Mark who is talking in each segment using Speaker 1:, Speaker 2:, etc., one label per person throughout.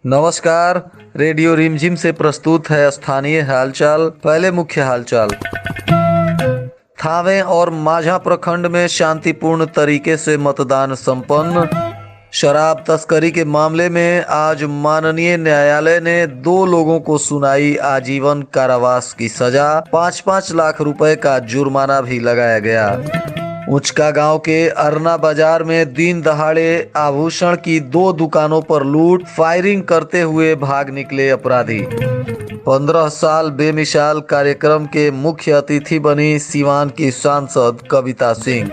Speaker 1: नमस्कार। रेडियो रिमझिम से प्रस्तुत है स्थानीय हालचाल। पहले मुख्य हालचाल। थावे और माझा प्रखंड में शांतिपूर्ण तरीके से मतदान संपन्न। शराब तस्करी के मामले में आज माननीय न्यायालय ने 2 लोगों को सुनाई आजीवन कारावास की सजा। 5-5 लाख रुपए का जुर्माना भी लगाया गया। उचका गांव के अरना बाजार में दिन दहाड़े आभूषण की 2 दुकानों पर लूट, फायरिंग करते हुए भाग निकले अपराधी। 15 साल बेमिसाल कार्यक्रम के मुख्य अतिथि बनी सीवान की सांसद कविता सिंह।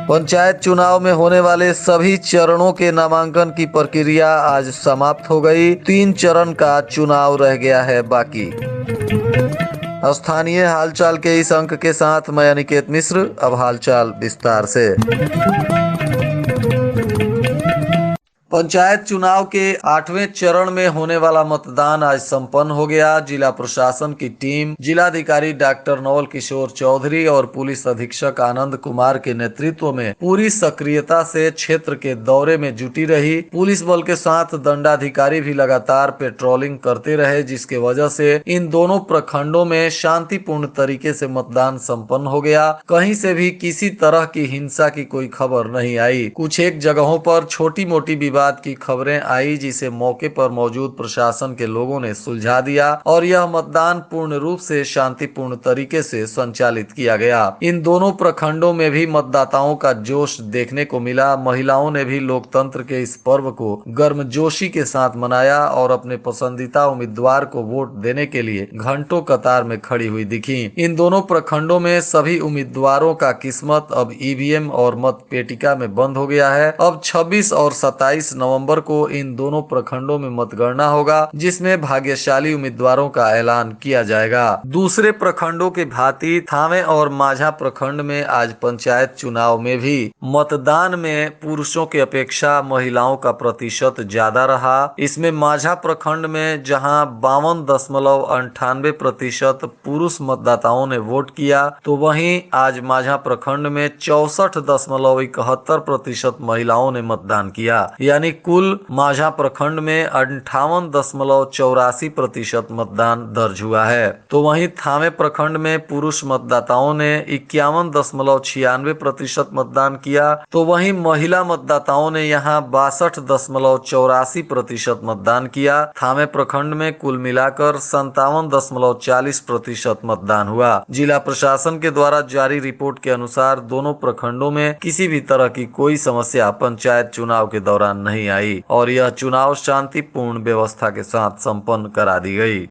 Speaker 1: पंचायत चुनाव में होने वाले सभी चरणों के नामांकन की प्रक्रिया आज समाप्त हो गई। 3 चरण का चुनाव रह गया है बाकी। स्थानीय हालचाल के इस अंक के साथ मैं अनिकेत मिश्र। अब हालचाल विस्तार से। पंचायत चुनाव के 8वें चरण में होने वाला मतदान आज संपन्न हो गया। जिला प्रशासन की टीम जिलाधिकारी डॉक्टर नवल किशोर चौधरी और पुलिस अधीक्षक आनंद कुमार के नेतृत्व में पूरी सक्रियता से क्षेत्र के दौरे में जुटी रही। पुलिस बल के साथ दंडाधिकारी भी लगातार पेट्रोलिंग करते रहे, जिसके वजह से इन दोनों प्रखंडों में शांतिपूर्ण तरीके से मतदान संपन्न हो गया। कहीं से भी किसी तरह की हिंसा की कोई खबर नहीं आई। कुछ एक जगहों पर छोटी मोटी विवाद की खबरें आई, जिसे मौके पर मौजूद प्रशासन के लोगों ने सुलझा दिया और यह मतदान पूर्ण रूप से शांतिपूर्ण तरीके से संचालित किया गया। इन दोनों प्रखंडों में भी मतदाताओं का जोश देखने को मिला। महिलाओं ने भी लोकतंत्र के इस पर्व को गर्मजोशी के साथ मनाया और अपने पसंदीदा उम्मीदवार को वोट देने के लिए घंटों कतार में खड़ी हुई दिखी। इन दोनों प्रखंडों में सभी उम्मीदवारों का किस्मत अब ईवीएम और मत पेटिका में बंद हो गया है। अब 26 और 27 नवंबर को इन दोनों प्रखंडों में मतगणना होगा, जिसमें भाग्यशाली उम्मीदवारों का ऐलान किया जाएगा। दूसरे प्रखंडों के भांति थावे और माझा प्रखंड में आज पंचायत चुनाव में भी मतदान में पुरुषों की अपेक्षा महिलाओं का प्रतिशत ज्यादा रहा। इसमें माझा प्रखंड में जहां 52.98% पुरुष मतदाताओं ने वोट किया, तो वहीं आज माझा प्रखंड में 64.71% महिलाओं ने मतदान किया। यानी कुल माझा प्रखंड में 58.84% मतदान दर्ज हुआ है। तो वहीं थावे प्रखंड में पुरुष मतदाताओं ने 51.96% मतदान किया, तो वहीं महिला मतदाताओं ने यहां 62.84% मतदान किया। थावे प्रखंड में कुल मिलाकर 57.40% मतदान हुआ। जिला प्रशासन के द्वारा जारी रिपोर्ट के अनुसार दोनों प्रखंडों में किसी भी तरह की कोई समस्या पंचायत चुनाव के दौरान नहीं आई और यह चुनाव शांतिपूर्ण व्यवस्था के साथ संपन्न करा दी गई।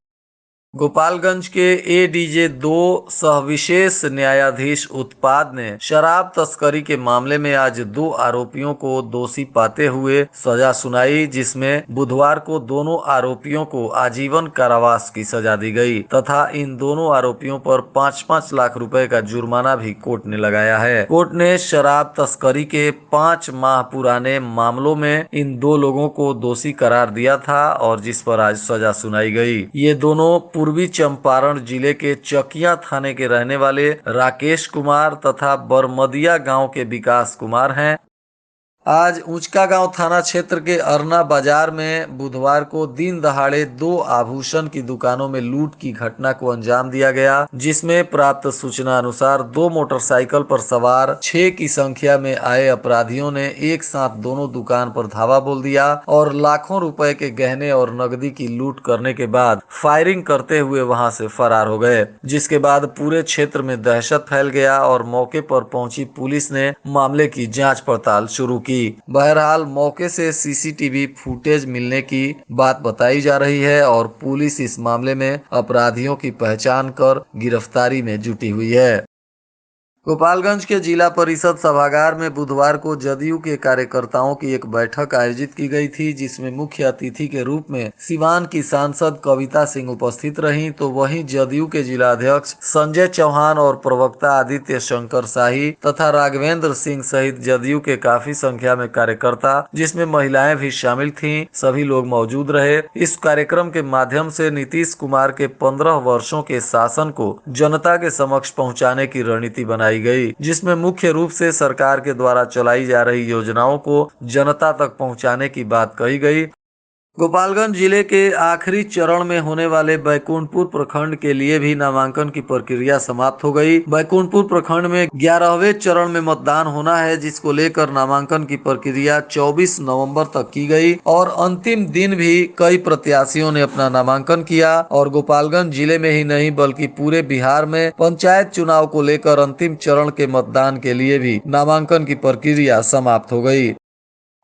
Speaker 1: गोपालगंज के एडीजे 2 सह विशेष न्यायाधीश उत्पाद ने शराब तस्करी के मामले में आज 2 आरोपियों को दोषी पाते हुए सजा सुनाई, जिसमें बुधवार को दोनों आरोपियों को आजीवन कारावास की सजा दी गई तथा इन दोनों आरोपियों पर 5-5 लाख रुपए का जुर्माना भी कोर्ट ने लगाया है। कोर्ट ने शराब तस्करी के 5 माह पुराने मामलों में इन 2 लोगों को दोषी करार दिया था और जिस पर आज सजा सुनाई गई। ये दोनों पूर्वी चंपारण जिले के चकिया थाने के रहने वाले राकेश कुमार तथा बरमदिया गांव के विकास कुमार हैं। आज उचका गांव थाना क्षेत्र के अरना बाजार में बुधवार को दिन दहाड़े 2 आभूषण की दुकानों में लूट की घटना को अंजाम दिया गया, जिसमें प्राप्त सूचना अनुसार 2 मोटरसाइकिल पर सवार 6 की संख्या में आए अपराधियों ने एक साथ दोनों दुकान पर धावा बोल दिया और लाखों रुपए के गहने और नकदी की लूट करने के बाद फायरिंग करते हुए वहां से फरार हो गए, जिसके बाद पूरे क्षेत्र में दहशत फैल गया और मौके पर पहुंची पुलिस ने मामले की जांच पड़ताल शुरू की। बहरहाल मौके से सीसीटीवी फुटेज मिलने की बात बताई जा रही है और पुलिस इस मामले में अपराधियों की पहचान कर गिरफ्तारी में जुटी हुई है। गोपालगंज के जिला परिषद सभागार में बुधवार को जदयू के कार्यकर्ताओं की एक बैठक आयोजित की गई थी, जिसमें मुख्य अतिथि के रूप में सीवान की सांसद कविता सिंह उपस्थित रहीं, तो वहीं जदयू के जिला अध्यक्ष संजय चौहान और प्रवक्ता आदित्य शंकर शाही तथा राघवेंद्र सिंह सहित जदयू के काफी संख्या में कार्यकर्ता, जिसमें महिलाएं भी शामिल थीं, सभी लोग मौजूद रहे। इस कार्यक्रम के माध्यम से नीतीश कुमार के 15 वर्षों के शासन को जनता के समक्ष पहुँचाने की रणनीति बनाई सुनाई गई, जिसमें मुख्य रूप से सरकार के द्वारा चलाई जा रही योजनाओं को जनता तक पहुंचाने की बात कही गई। गोपालगंज जिले के आखिरी चरण में होने वाले बैकुंठपुर प्रखंड के लिए भी नामांकन की प्रक्रिया समाप्त हो गई। बैकुंठपुर प्रखंड में 11वें चरण में मतदान होना है, जिसको लेकर नामांकन की प्रक्रिया 24 नवंबर तक की गई और अंतिम दिन भी कई प्रत्याशियों ने अपना नामांकन किया। और गोपालगंज जिले में ही नहीं बल्कि पूरे बिहार में पंचायत चुनाव को लेकर अंतिम चरण के मतदान के लिए भी नामांकन की प्रक्रिया समाप्त हो गई।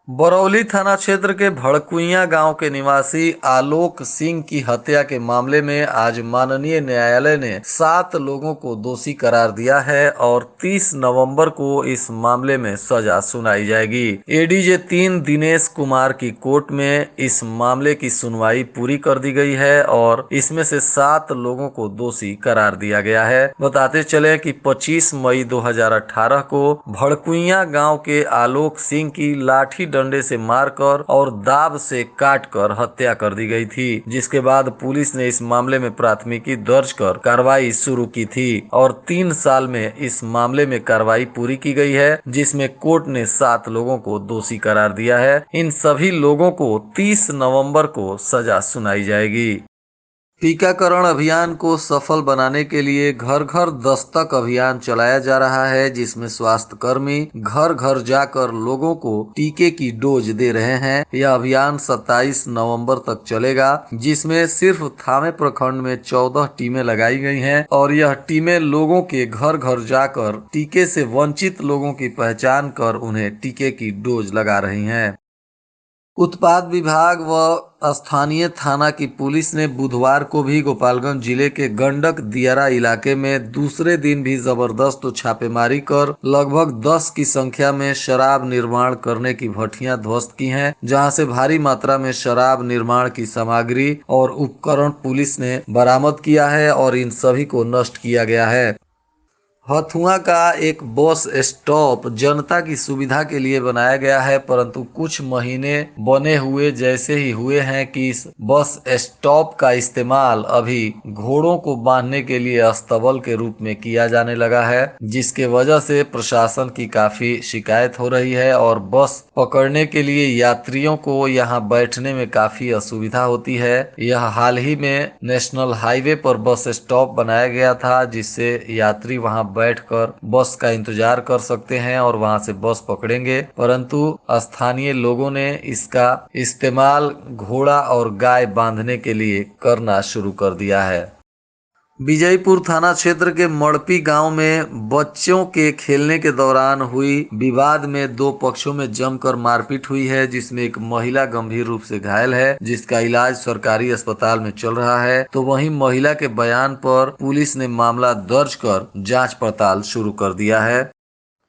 Speaker 1: बरौली थाना क्षेत्र के भड़कुइया गांव के निवासी आलोक सिंह की हत्या के मामले में आज माननीय न्यायालय ने 7 लोगों को दोषी करार दिया है और 30 नवंबर को इस मामले में सजा सुनाई जाएगी। एडीजे 3 दिनेश कुमार की कोर्ट में इस मामले की सुनवाई पूरी कर दी गई है और इसमें से 7 लोगों को दोषी करार दिया गया है। बताते चले कि 25 मई 2018 को भड़कुइया गाँव के आलोक सिंह की लाठी डंडे से मारकर और दाब से काटकर हत्या कर दी गई थी, जिसके बाद पुलिस ने इस मामले में प्राथमिकी दर्ज कर कार्रवाई शुरू की थी और 3 साल में इस मामले में कार्रवाई पूरी की गई है, जिसमें कोर्ट ने 7 लोगों को दोषी करार दिया है। इन सभी लोगों को 30 नवंबर को सजा सुनाई जाएगी। टीकाकरण अभियान को सफल बनाने के लिए घर घर दस्तक अभियान चलाया जा रहा है, जिसमें स्वास्थ्य कर्मी घर घर जाकर लोगों को टीके की डोज दे रहे हैं। यह अभियान 27 नवंबर तक चलेगा, जिसमें सिर्फ थामे प्रखंड में 14 टीमें लगाई गई हैं और यह टीमें लोगों के घर घर जाकर टीके से वंचित लोगों की पहचान कर उन्हें टीके की डोज लगा रही हैं। उत्पाद विभाग व स्थानीय थाना की पुलिस ने बुधवार को भी गोपालगंज जिले के गंडक दियारा इलाके में दूसरे दिन भी जबरदस्त छापेमारी कर लगभग 10 की संख्या में शराब निर्माण करने की भट्टियां ध्वस्त की हैं, जहां से भारी मात्रा में शराब निर्माण की सामग्री और उपकरण पुलिस ने बरामद किया है और इन सभी को नष्ट किया गया है। हथुआ का एक बस स्टॉप जनता की सुविधा के लिए बनाया गया है, परंतु कुछ महीने बने हुए जैसे ही हुए हैं कि इस बस स्टॉप का इस्तेमाल अभी घोड़ों को बांधने के लिए अस्तबल के रूप में किया जाने लगा है, जिसके वजह से प्रशासन की काफी शिकायत हो रही है और बस पकड़ने के लिए यात्रियों को यहाँ बैठने में काफी असुविधा होती है। यह हाल ही में नेशनल हाईवे पर बस स्टॉप बनाया गया था, जिससे यात्री वहां बैठकर बस का इंतजार कर सकते हैं और वहां से बस पकड़ेंगे, परंतु स्थानीय लोगों ने इसका इस्तेमाल घोड़ा और गाय बांधने के लिए करना शुरू कर दिया है। विजयपुर थाना क्षेत्र के मड़पी गांव में बच्चों के खेलने के दौरान हुई विवाद में 2 पक्षों में जमकर मारपीट हुई है, जिसमें एक महिला गंभीर रूप से घायल है, जिसका इलाज सरकारी अस्पताल में चल रहा है। तो वहीं महिला के बयान पर पुलिस ने मामला दर्ज कर जांच पड़ताल शुरू कर दिया है।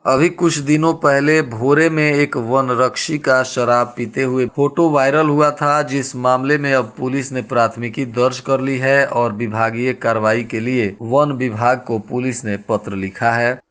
Speaker 1: अभी कुछ दिनों पहले भोरे में एक वनरक्षी का शराब पीते हुए फोटो वायरल हुआ था, जिस मामले में अब पुलिस ने प्राथमिकी दर्ज कर ली है और विभागीय कार्रवाई के लिए वन विभाग को पुलिस ने पत्र लिखा है।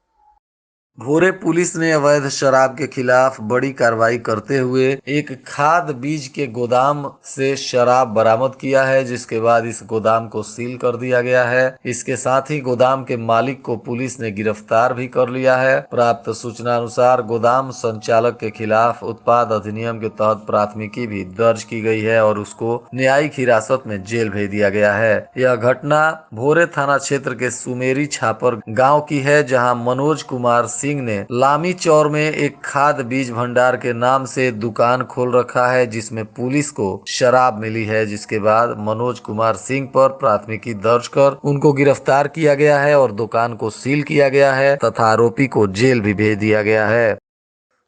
Speaker 1: भोरे पुलिस ने अवैध शराब के खिलाफ बड़ी कार्रवाई करते हुए एक खाद बीज के गोदाम से शराब बरामद किया है, जिसके बाद इस गोदाम को सील कर दिया गया है। इसके साथ ही गोदाम के मालिक को पुलिस ने गिरफ्तार भी कर लिया है। प्राप्त सूचना अनुसार गोदाम संचालक के खिलाफ उत्पाद अधिनियम के तहत प्राथमिकी भी दर्ज की गई है और उसको न्यायिक हिरासत में जेल भेज दिया गया है। यह घटना भोरे थाना क्षेत्र के सुमेरी छापर गाँव की है, जहाँ मनोज कुमार सिंह ने लामी चौर में एक खाद बीज भंडार के नाम से दुकान खोल रखा है, जिसमें पुलिस को शराब मिली है, जिसके बाद मनोज कुमार सिंह पर प्राथमिकी दर्ज कर उनको गिरफ्तार किया गया है और दुकान को सील किया गया है तथा आरोपी को जेल भी भेज दिया गया है।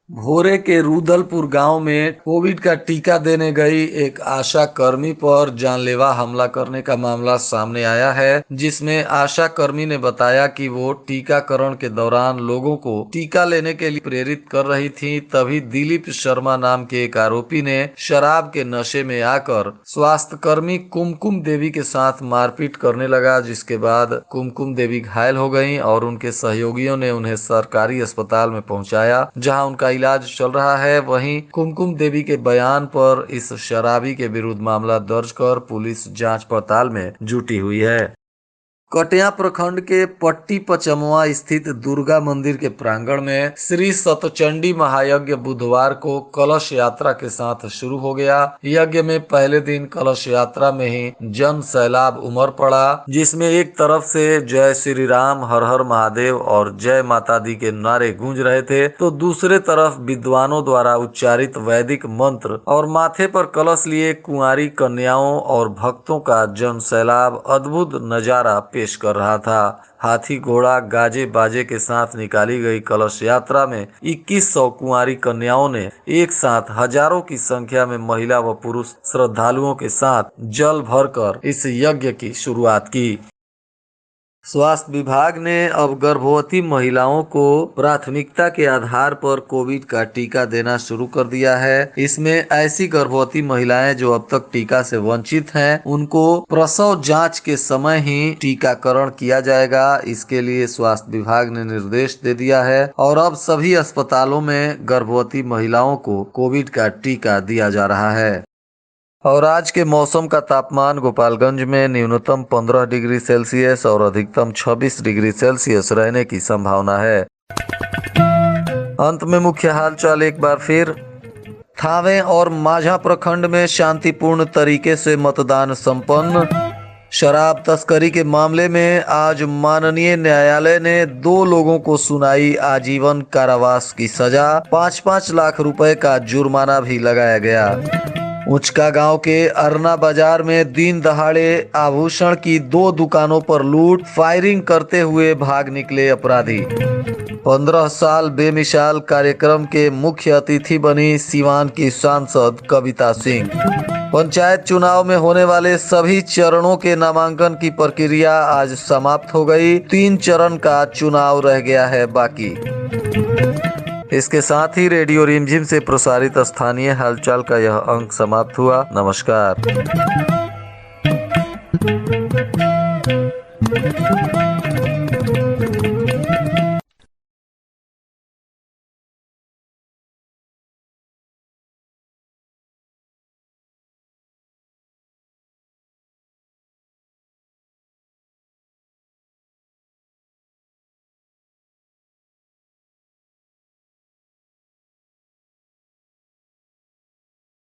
Speaker 1: भोरे के रुदलपुर गांव में कोविड का टीका देने गई एक आशा कर्मी पर जानलेवा हमला करने का मामला सामने आया है, जिसमें आशा कर्मी ने बताया कि वो टीकाकरण के दौरान लोगों को टीका लेने के लिए प्रेरित कर रही थी। तभी दिलीप शर्मा नाम के एक आरोपी ने शराब के नशे में आकर स्वास्थ्य कर्मी कुमकुम देवी के साथ मारपीट करने लगा, जिसके बाद कुमकुम देवी घायल हो गयी और उनके सहयोगियों ने उन्हें सरकारी अस्पताल में पहुंचाया, जहां उनका इलाज चल रहा है। वहीं कुमकुम देवी के बयान पर इस शराबी के विरुद्ध मामला दर्ज कर पुलिस जांच पड़ताल में जुटी हुई है। कटिया प्रखंड के पट्टी पचमवा स्थित दुर्गा मंदिर के प्रांगण में श्री सतचंडी महायज्ञ बुधवार को कलश यात्रा के साथ शुरू हो गया। यज्ञ में पहले दिन कलश यात्रा में ही जन सैलाब उमड़ पड़ा, जिसमें एक तरफ से जय श्री राम, हर हर महादेव और जय माता दी के नारे गूंज रहे थे, तो दूसरे तरफ विद्वानों द्वारा उच्चारित वैदिक मंत्र और माथे पर कलश लिए कुंवारी कन्याओं और भक्तों का जन सैलाब अद्भुत नजारा पेश कर रहा था। हाथी घोड़ा गाजे बाजे के साथ निकाली गई कलश यात्रा में 2100 कुंवारी कन्याओं ने एक साथ हजारों की संख्या में महिला व पुरुष श्रद्धालुओं के साथ जल भरकर इस यज्ञ की शुरुआत की। स्वास्थ्य विभाग ने अब गर्भवती महिलाओं को प्राथमिकता के आधार पर कोविड का टीका देना शुरू कर दिया है। इसमें ऐसी गर्भवती महिलाएं जो अब तक टीका से वंचित हैं, उनको प्रसव जांच के समय ही टीकाकरण किया जाएगा। इसके लिए स्वास्थ्य विभाग ने निर्देश दे दिया है और अब सभी अस्पतालों में गर्भवती महिलाओं को कोविड का टीका दिया जा रहा है। और आज के मौसम का तापमान गोपालगंज में न्यूनतम 15 डिग्री सेल्सियस और अधिकतम 26 डिग्री सेल्सियस रहने की संभावना है। अंत में मुख्य हालचाल एक बार फिर। थावे और माझा प्रखंड में शांतिपूर्ण तरीके से मतदान संपन्न। शराब तस्करी के मामले में आज माननीय न्यायालय ने 2 लोगों को सुनाई आजीवन कारावास की सजा। 5-5 लाख रुपए का जुर्माना भी लगाया गया। उचका गांव के अरना बाजार में दिन दहाड़े आभूषण की 2 दुकानों पर लूट, फायरिंग करते हुए भाग निकले अपराधी। 15 साल बेमिसाल कार्यक्रम के मुख्य अतिथि बनी सीवान की सांसद कविता सिंह। पंचायत चुनाव में होने वाले सभी चरणों के नामांकन की प्रक्रिया आज समाप्त हो गई। 3 चरण का चुनाव रह गया है बाकी। इसके साथ ही रेडियो रिमझिम से प्रसारित स्थानीय हालचाल का यह अंक समाप्त हुआ। नमस्कार।